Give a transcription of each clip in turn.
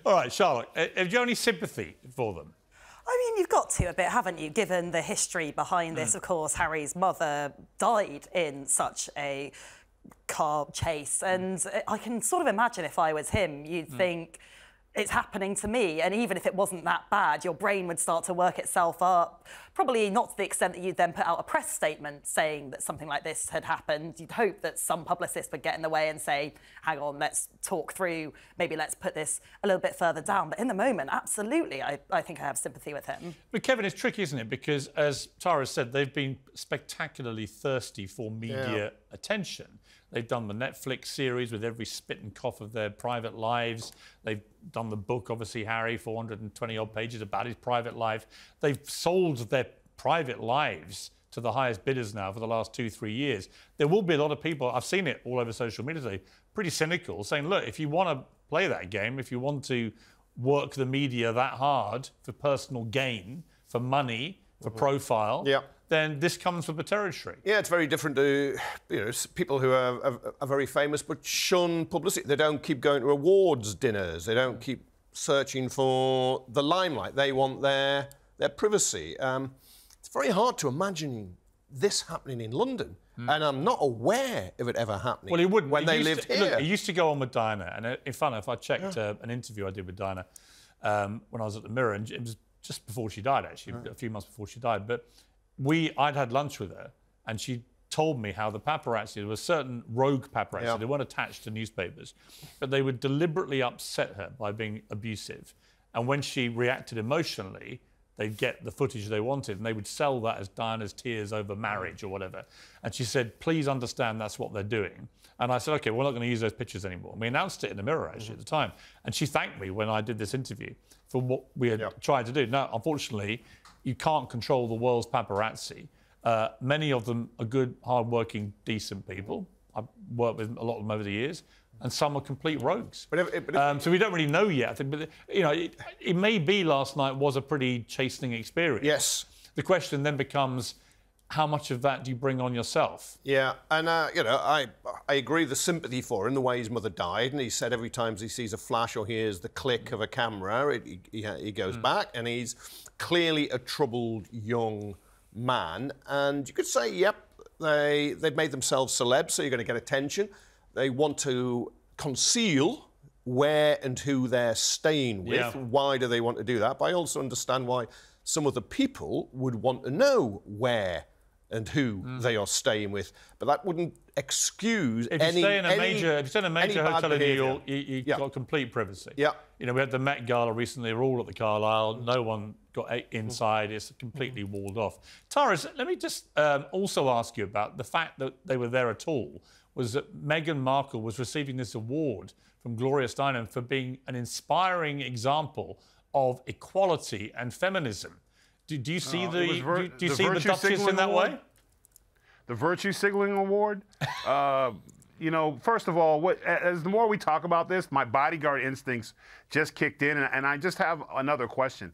All right, Charlotte, have you any sympathy for them? I mean, you've got to a bit, haven't you, given the history behind this. Of course, Harry's mother died in such a car chase, and I can sort of imagine if I was him, you'd think, it's happening to me, and even if it wasn't that bad, your brain would start to work itself up. Probably not to the extent that you'd then put out a press statement saying that something like this had happened. You'd hope that some publicist would get in the way and say, hang on, let's talk through, maybe let's put this a little bit further down. But in the moment, absolutely, I think I have sympathy with him. But Kevin, it's tricky, isn't it? Because as Tyrus said, they've been spectacularly thirsty for media attention. They've done the Netflix series with every spit and cough of their private lives. They've done the book, obviously, Harry, 420-odd pages about his private life. They've sold their private lives to the highest bidders now for the last 2-3 years. There will be a lot of people, I've seen it all over social media today, pretty cynical, saying, look, if you want to play that game, if you want to work the media that hard for personal gain, for money, for profile, then this comes with the territory. Yeah, it's very different to, you know, people who are very famous but shun publicity. They don't keep going to awards dinners. They don't keep searching for the limelight. They want their privacy. It's very hard to imagine this happening in London. And I'm not aware of it ever happening. Well, he wouldn't. When they lived here. Look, he used to go on with Diana, and in fact, if I checked an interview I did with Diana when I was at the Mirror, and it was just before she died, actually, a few months before she died, but I'd had lunch with her, and she told me how the paparazzi, there were certain rogue paparazzi, they weren't attached to newspapers, but they would deliberately upset her by being abusive. And when she reacted emotionally, they'd get the footage they wanted, and they would sell that as Diana's tears over marriage or whatever. And she said, please understand that's what they're doing. And I said, OK, we're not going to use those pictures anymore. And we announced it in the Mirror, actually, at the time. And she thanked me when I did this interview for what we had tried to do. Now, unfortunately, you can't control the world's paparazzi. Many of them are good, hard-working, decent people. I've worked with a lot of them over the years. And some are complete rogues. So we don't really know yet. I think, but you know, it may be last night was a pretty chastening experience. Yes. The question then becomes, how much of that do you bring on yourself? Yeah, and you know, I agree with the sympathy for him, the way his mother died, and he said every time he sees a flash or hears the click of a camera, he goes back, and he's clearly a troubled young man. And you could say, yep, they've made themselves celebs, so you're going to get attention. They want to conceal where and who they're staying with. Yeah. Why do they want to do that? But I also understand why some of the people would want to know where and who they are staying with. But that wouldn't excuse if you stay in a major hotel in New York, you've got complete privacy. Yeah. You know, we had the Met Gala recently. We're all at the Carlisle. No one got inside. It's completely walled off. Tyrus, let me just also ask you about the fact that they were there at all. Was that Meghan Markle was receiving this award from Gloria Steinem for being an inspiring example of equality and feminism. Do you see the Duchess in that way? The Virtue Signaling Award? You know, first of all, as the more we talk about this, my bodyguard instincts just kicked in, and I just have another question.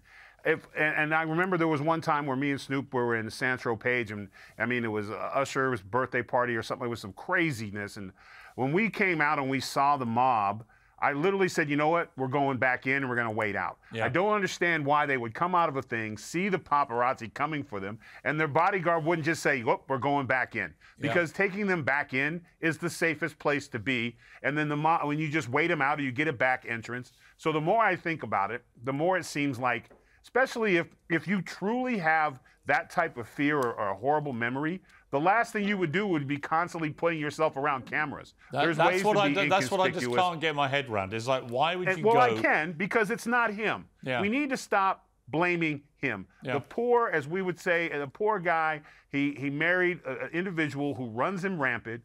And I remember there was one time where me and Snoop were in Saint-Tropez, and I mean, it was Usher's birthday party or something with some craziness. And when we came out and we saw the mob, I literally said, you know what, we're going back in and we're going to wait out. Yeah. I don't understand why they would come out of a thing, see the paparazzi coming for them, and their bodyguard wouldn't just say, whoop, we're going back in. Because taking them back in is the safest place to be. And then when you just wait them out or you get a back entrance. So the more I think about it, the more it seems like, especially if you truly have that type of fear or a horrible memory, the last thing you would do would be constantly putting yourself around cameras. That's what I just can't get my head around. It's like, why would you go? Well, I can, because it's not him. Yeah. We need to stop blaming him. Yeah. The poor, as we would say, the poor guy, he married an individual who runs him rampant.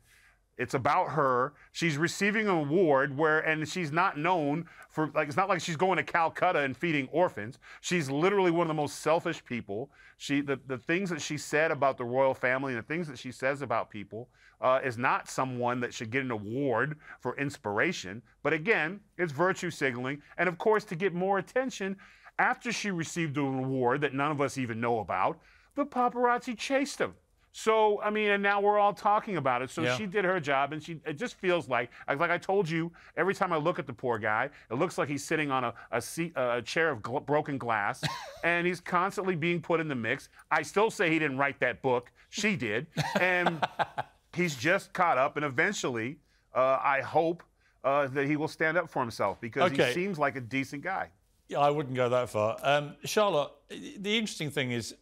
It's about her. She's receiving an award and she's not known for, like, it's not like she's going to Calcutta and feeding orphans. She's literally one of the most selfish people. The things that she said about the royal family and the things that she says about people is not someone that should get an award for inspiration. But again, it's virtue signaling. And of course, to get more attention, after she received an award that none of us even know about, the paparazzi chased him. So, I mean, and now we're all talking about it. So Yeah. she did her job, and it just feels like I told you, every time I look at the poor guy, it looks like he's sitting on a chair of broken glass, and he's constantly being put in the mix. I still say he didn't write that book. She did. And he's just caught up, and eventually, I hope that he will stand up for himself, because he seems like a decent guy. Yeah, I wouldn't go that far. Charlotte, the interesting thing is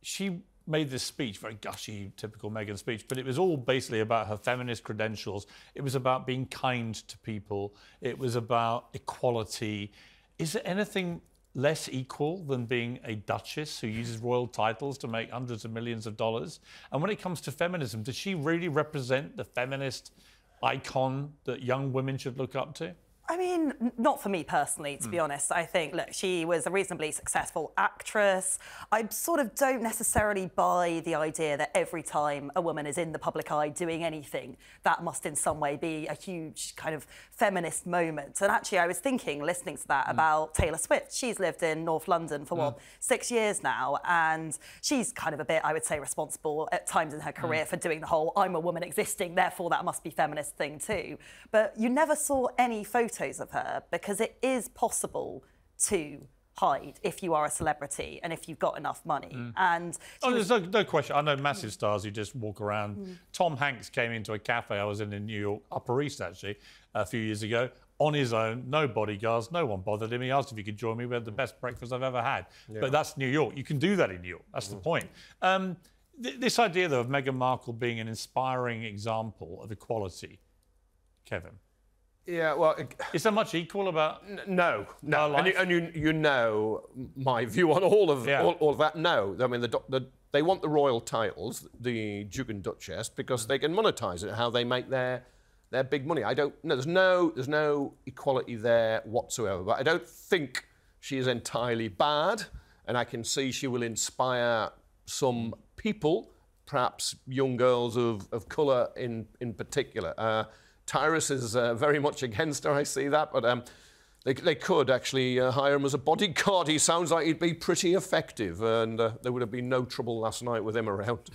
she made this speech, very gushy, typical Meghan speech, but it was all basically about her feminist credentials. It was about being kind to people. It was about equality. Is there anything less equal than being a duchess who uses royal titles to make hundreds of millions of dollars? And when it comes to feminism, does she really represent the feminist icon that young women should look up to? I mean, not for me personally, to be honest. I think, look, she was a reasonably successful actress. I sort of don't necessarily buy the idea that every time a woman is in the public eye doing anything, that must in some way be a huge kind of feminist moment. And actually, I was thinking, listening to that, about Taylor Swift. She's lived in North London for, 6 years now, and she's kind of a bit, I would say, responsible at times in her career for doing the whole, I'm a woman existing, therefore that must be feminist thing too. But you never saw any photos of her, because it is possible to hide if you are a celebrity and if you've got enough money. And there's no question. I know massive stars who just walk around. Tom Hanks came into a cafe I was in New York, Upper East actually, a few years ago, on his own, no bodyguards, no one bothered him. He asked if he could join me. We had the best breakfast I've ever had. Yeah. But that's New York. You can do that in New York. That's the point. This idea, though, of Meghan Markle being an inspiring example of equality, Kevin. Yeah, well... Is there much equal about... No. And you know my view on all of that. No. I mean, they want the royal titles, the Duke and Duchess, because they can monetize it, how they make their big money. There's no equality there whatsoever. But I don't think she is entirely bad, and I can see she will inspire some people, perhaps young girls of colour in particular. Tyrus is very much against her, I see that, but they could actually hire him as a bodyguard. He sounds like he'd be pretty effective, and there would have been no trouble last night with him around.